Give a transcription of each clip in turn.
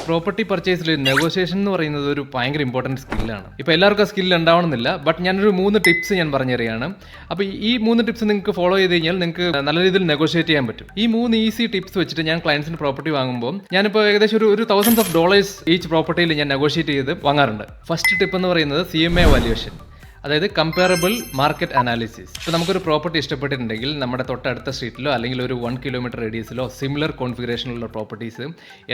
Property പർച്ചേസിൽ negotiation എന്ന് പറയുന്നത് ഒരു ഭയങ്കര ഇമ്പോർട്ടൻറ്റ് സ്കില്ലാണ്. ഇപ്പോൾ എല്ലാവർക്കും ആ സ്കില്ല് ഉണ്ടാവണമെന്നില്ല, ബട്ട് ഞാനൊരു 3 ടിപ്സ് ഞാൻ പറഞ്ഞുതരികയാണ്. അപ്പോൾ ഈ 3 ടിപ്സ് നിങ്ങൾക്ക് ഫോളോ ചെയ്ത് കഴിഞ്ഞാൽ നിങ്ങൾക്ക് നല്ല രീതിയിൽ നെഗോഷിയേറ്റ് ചെയ്യാൻ പറ്റും. ഈ 3 ഈസി ടിപ്സ് വെച്ചിട്ട് ഞാൻ ക്ലയൻസിന് പ്രോപ്പർട്ടി വാങ്ങുമ്പോൾ ഞാനിപ്പോൾ ഏകദേശം ഒരു $1000s ഈച്ച് പ്രോപ്പർട്ടിയിൽ ഞാൻ നെഗോഷിയേറ്റ് ചെയ്ത് വാങ്ങാറുണ്ട്. ഫസ്റ്റ് ടിപ്പ് എന്ന് പറയുന്നത് CMA വാല്യുവേഷൻ, അതായത് കമ്പയറബിൾ മാർക്കറ്റ് അനാലിസിസ്. ഇപ്പോൾ നമുക്കൊരു പ്രോപ്പർട്ടി ഇഷ്ടപ്പെട്ടിട്ടുണ്ടെങ്കിൽ നമ്മുടെ തൊട്ടടുത്ത സ്ട്രീറ്റിലോ അല്ലെങ്കിൽ ഒരു 1 കിലോമീറ്റർ റേഡിയസിലോ സിമിലർ കോൺഫിഗറേഷനുള്ള പ്രോപ്പർട്ടീസ്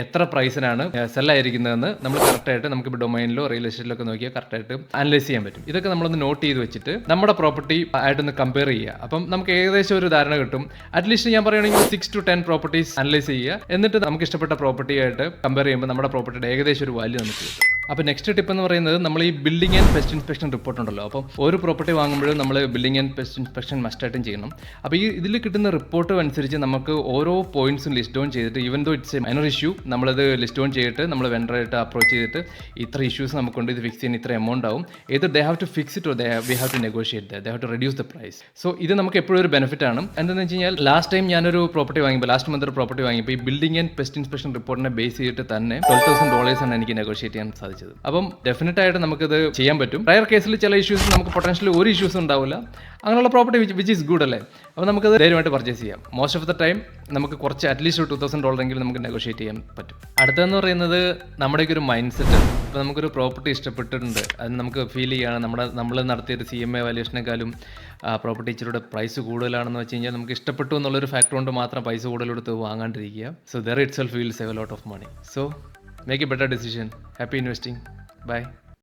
എത്ര പ്രൈസിനാണ് സെല്ലായിരിക്കുന്നതെന്ന് നമ്മൾ കറക്റ്റായിട്ട് നമുക്കിപ്പോൾ ഡൊമൈനിലോ റിയൽ എസ്റ്റേറ്റിലോ ഒക്കെ നോക്കിയാൽ കറക്റ്റായിട്ട് അനലൈസ് ചെയ്യാൻ പറ്റും. ഇതൊക്കെ നമ്മളൊന്ന് നോട്ട് ചെയ്ത് വെച്ചിട്ട് നമ്മുടെ പ്രോപ്പർട്ടി ആയിട്ടൊന്ന് കമ്പയർ ചെയ്യുക. അപ്പം നമുക്ക് ഏകദേശം ഒരു ധാരണ കിട്ടും. അറ്റ്ലീസ്റ്റ് ഞാൻ പറയുകയാണെങ്കിൽ 6 to 10 പ്രോപ്പർട്ടീസ് അനലൈസ് ചെയ്യുക. എന്നിട്ട് നമുക്ക് ഇഷ്ടപ്പെട്ട പ്രോപ്പർട്ടിയായിട്ട് കമ്പയർ ചെയ്യുമ്പോൾ നമ്മുടെ പ്രോപ്പർട്ടിയുടെ ഏകദേശം ഒരു വാല്യൂ നമുക്ക് കിട്ടും. അപ്പോൾ നെക്സ്റ്റ് ടിപ്പ് എന്ന് പറയുന്നത് നമ്മൾ ഈ building and pest inspection report ഉണ്ടല്ലോ. അപ്പോൾ ഒരു പ്രോപ്പർട്ടി വാങ്ങുമ്പോഴും നമ്മൾ ബിൽഡിംഗ് ആൻഡ് പെസ്റ്റ് ഇൻസ്പെക്ഷൻ മസ്റ്റായിട്ടും ചെയ്യണം. അപ്പോൾ ഇതിൽ കിട്ടുന്ന റിപ്പോർട്ട് അനുസരിച്ച് നമുക്ക് ഓരോ പോയിന്റ്സും ലിസ്റ്റ് ഡൗൺ ചെയ്തിട്ട്, even though it's a minor issue, നമ്മളത് ലിസ്റ്റ് ഡൗൺ ചെയ്തിട്ട് നമ്മൾ വെണ്ടറായിട്ട് അപ്രോച്ച് ചെയ്തിട്ട് ഇത്ര ഇഷ്യൂസ് നമുക്കുണ്ട്, ഇത് ഫിക്സ് ചെയ്യാൻ ഇത്ര എമൗണ്ട് ആവും, ഏത് they have to fix it or we have to negotiate, they have to reduce the price. So ഇത് നമുക്ക് എപ്പോഴും ഒരു ബെനിഫിറ്റ് ആണ്. എന്താണെന്ന് വെച്ച് കഴിഞ്ഞാൽ ലാസ്റ്റ് ടൈം ഞാനൊരു പ്രോപ്പർട്ടി വാങ്ങിയപ്പോൾ, ലാസ്റ്റ് മന്ത് ഒരു പ്രോപ്പർട്ടി വാങ്ങിയപ്പോൾ ഈ ബിൽഡിംഗ് ആൻഡ് പെസ്റ്റ് ഇൻസ്പെക്ഷൻ റിപ്പോർട്ടിനെ ബേസ് ചെയ്തിട്ട് തന്നെ $12,000 ആണ് എനിക്ക് നെഗോഷിയേറ്റ് ചെയ്യാൻ സാധിച്ചത്. അപ്പം ഡെഫിനറ്റ് ആയിട്ട് നമുക്കത് ചെയ്യാൻ പറ്റും. റയർ കേസിൽ ചില ഇഷ്യൂസ് നമുക്ക് പൊട്ടൻഷ്യലി ഒരു ഇഷ്യൂസ് ഉണ്ടാവില്ല, അങ്ങനെയുള്ള പ്രോപ്പർട്ടി വിച്ച് ഈസ് ഗുഡ് അല്ലേ. അപ്പോൾ നമുക്കത് ധൈര്യമായിട്ട് പർച്ചേസ് ചെയ്യാം. മോസ്റ്റ് ഓഫ് ദ ടൈം നമുക്ക് കുറച്ച് അറ്റ്ലീസ്റ്റ് ഒരു $2,000 എങ്കിലും നമുക്ക് നെഗോഷിയേറ്റ് ചെയ്യാൻ പറ്റും. അടുത്തതെന്ന് പറയുന്നത് നമ്മുടെയൊക്കെ ഒരു മൈൻഡ് സെറ്റ്. ഇപ്പോൾ നമുക്കൊരു പ്രോപ്പർട്ടി ഇഷ്ടപ്പെട്ടിട്ടുണ്ട്, അത് നമുക്ക് ഫീൽ ചെയ്യുകയാണ് നമ്മൾ നടത്തിയൊരു CMA വാല്യുവേഷനേക്കാളും പ്രോപ്പർട്ടി ഇച്ചിലൂടെ പ്രൈസ് കൂടുതലാണെന്ന് വെച്ച് കഴിഞ്ഞാൽ നമുക്ക് ഇഷ്ടപ്പെട്ടു എന്നുള്ളൊരു ഫാക്ടർ കൊണ്ട് മാത്രം പൈസ കൂടുതലെടുത്ത് വാങ്ങാണ്ടിരിക്കുക. So that itself will save a lot of money. So make a better decision. Happy investing. Bye.